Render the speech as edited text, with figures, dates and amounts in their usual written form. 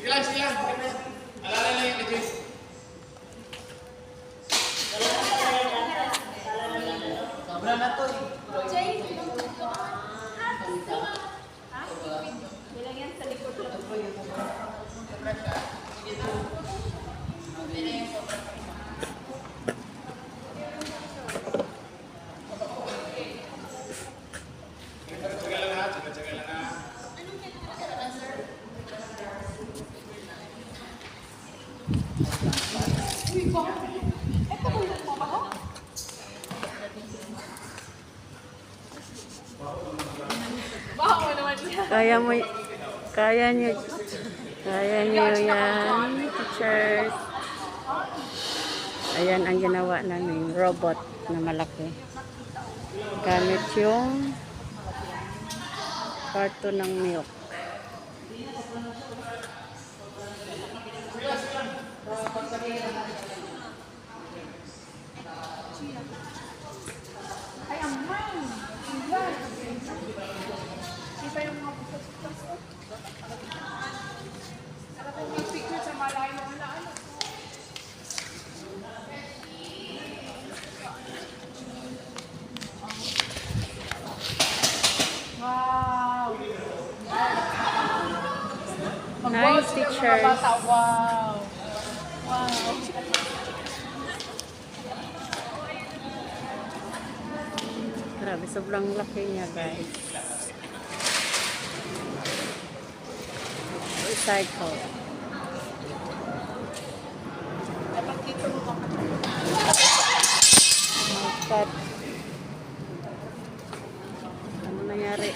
Sige lang. Alala lang yung legit. Sobra na to eh. Jay, bilang yan sa likod lang. Tsaga lang ha. Tsaga lang ha. Baho naman siya. Kaya mo, kaya niyo yan, teachers. Ayan ang ginawa namin, robot na malaki. Gamit yung carton ng milk. Ay, amang! Di ba yung mga bukas-bukas ko? Sarap yung mag-picture sa malayo na ano. Wow! Nice teachers. Wow! Wow! Grabe, sobrang laki niya, guys. Recycle. Dapat dito mo Oh my God. Ano nangyari?